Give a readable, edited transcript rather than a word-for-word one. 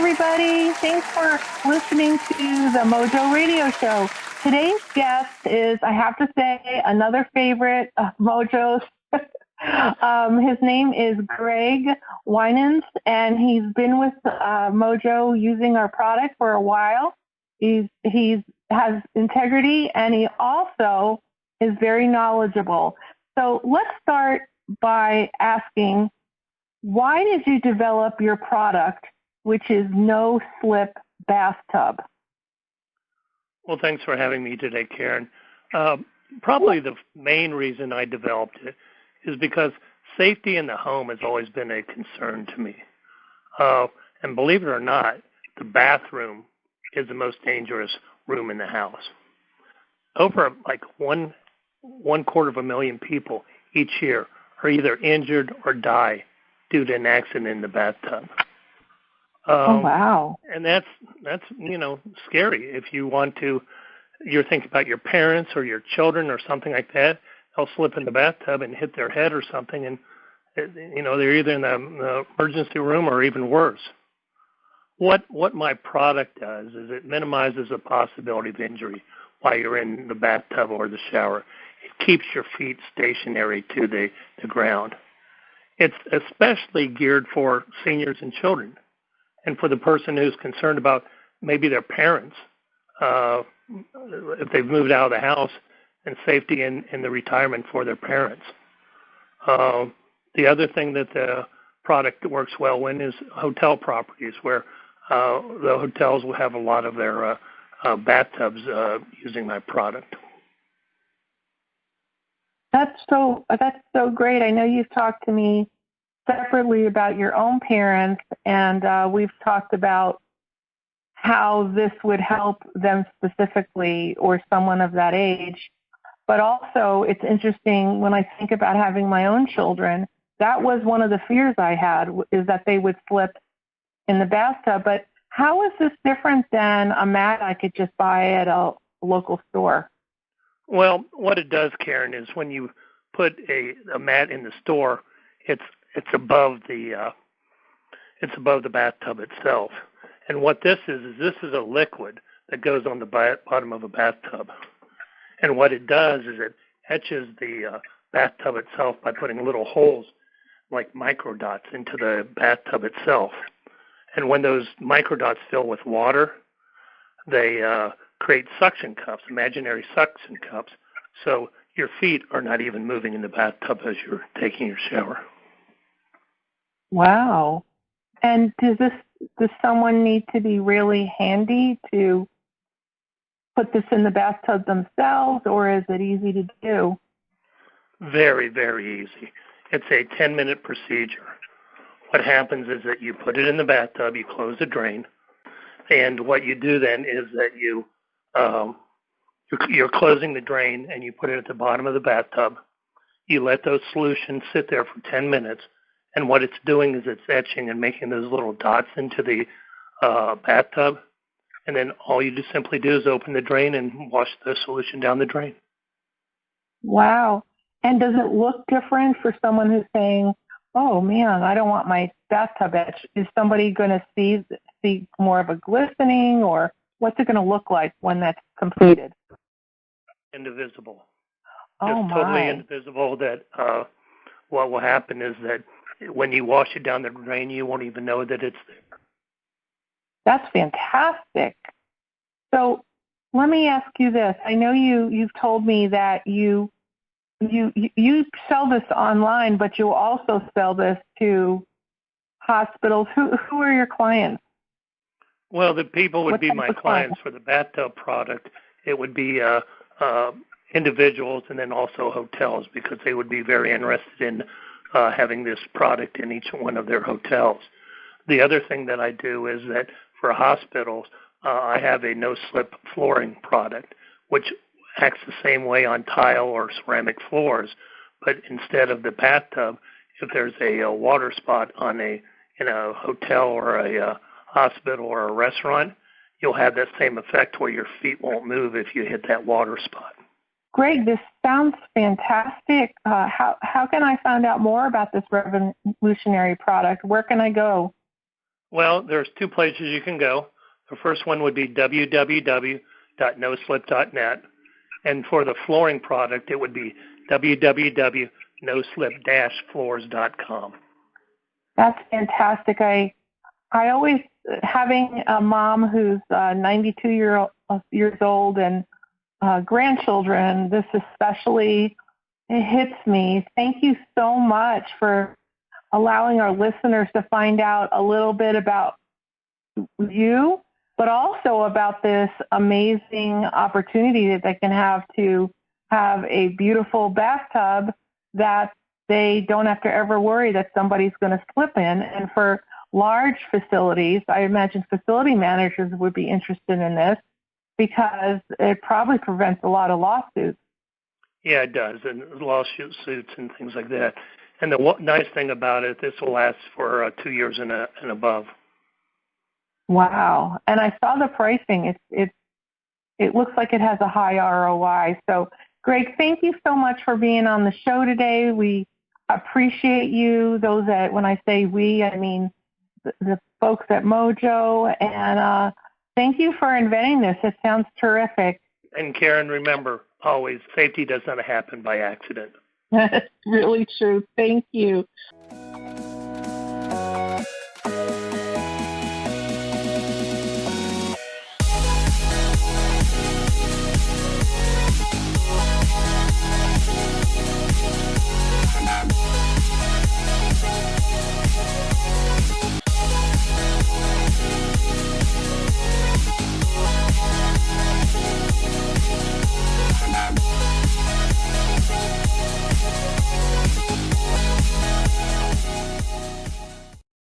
everybody. Thanks for listening to the Mojo Radio Show. Today's guest is, I have to say, another favorite of Mojo's. His name is Greg Winans, and he's been with Mojo using our product for a while. He has integrity, and he also is very knowledgeable. So let's start by asking, why did you develop your product, which is No Slip Bathtub? Well, thanks for having me today, Karen. Probably the main reason I developed it is because safety in the home has always been a concern to me. And believe it or not, the bathroom is the most dangerous room in the house. Over like one quarter of a million people each year are either injured or die due to an accident in the bathtub. Oh, wow. And that's scary. If you're thinking about your parents or your children or something like that, they'll slip in the bathtub and hit their head or something, and they're either in the emergency room or even worse. What my product does is it minimizes the possibility of injury while you're in the bathtub or the shower. It keeps your feet stationary to the ground. It's especially geared for seniors and children, and for the person who's concerned about maybe their parents, if they've moved out of the house, and safety in the retirement for their parents. The other thing that the product works well in is hotel properties, where the hotels will have a lot of their bathtubs using my product. That's so great. I know you've talked to me separately about your own parents, and we've talked about how this would help them specifically or someone of that age. But also, it's interesting when I think about having my own children, that was one of the fears I had, is that they would slip in the bathtub. But how is this different than a mat I could just buy at a local store? Well, what it does, Karen, is when you put a mat in the store, it's above the bathtub itself. And what this is a liquid that goes on the bottom of a bathtub. And what it does is it etches the bathtub itself by putting little holes like microdots into the bathtub itself. And when those microdots fill with water, they create suction cups, imaginary suction cups, so your feet are not even moving in the bathtub as you're taking your shower. Wow. And does someone need to be really handy to put this in the bathtub themselves, or is it easy to do? Very, very easy. It's a 10-minute procedure. What happens is that you put it in the bathtub, you close the drain, and what you do then is that you're closing the drain and you put it at the bottom of the bathtub. You let those solutions sit there for 10 minutes, and what it's doing is it's etching and making those little dots into the bathtub. And then all you just simply do is open the drain and wash the solution down the drain. Wow. And does it look different for someone who's saying, oh, man, I don't want my bathtub etched? Is somebody going to see more of a glistening, or what's it going to look like when that's completed? Indivisible. Oh, just totally indivisible. That what will happen is that when you wash it down the drain, you won't even know that it's there. That's fantastic. So let me ask you this. I know you've told me that you sell this online, but you also sell this to hospitals. Who are your clients? Well, the people would be my clients for the bathtub product. It would be individuals and then also hotels, because they would be very interested in having this product in each one of their hotels. The other thing that I do is that for hospitals, I have a no-slip flooring product, which acts the same way on tile or ceramic floors, but instead of the bathtub, if there's a water spot in a hotel or a hospital or a restaurant, you'll have that same effect where your feet won't move if you hit that water spot. Greg, this sounds fantastic. How can I find out more about this revolutionary product? Where can I go? Well, there's two places you can go. The first one would be www.noslip.net. And for the flooring product, it would be www.noslip-floors.com. That's fantastic. I always, having a mom who's 92 years old and grandchildren, this especially, it hits me. Thank you so much for allowing our listeners to find out a little bit about you, but also about this amazing opportunity that they can have to have a beautiful bathtub that they don't have to ever worry that somebody's going to slip in. And for large facilities, I imagine facility managers would be interested in this because it probably prevents a lot of lawsuits. Yeah, it does, and lawsuits and things like that. And the nice thing about it, this will last for 2 years and above. Wow. And I saw the pricing. It looks like it has a high ROI. So, Greg, thank you so much for being on the show today. We appreciate you. Those that, when I say we, I mean the folks at Mojo. And thank you for inventing this. It sounds terrific. And Karen, remember, always, safety does not happen by accident. That's really true. Thank you.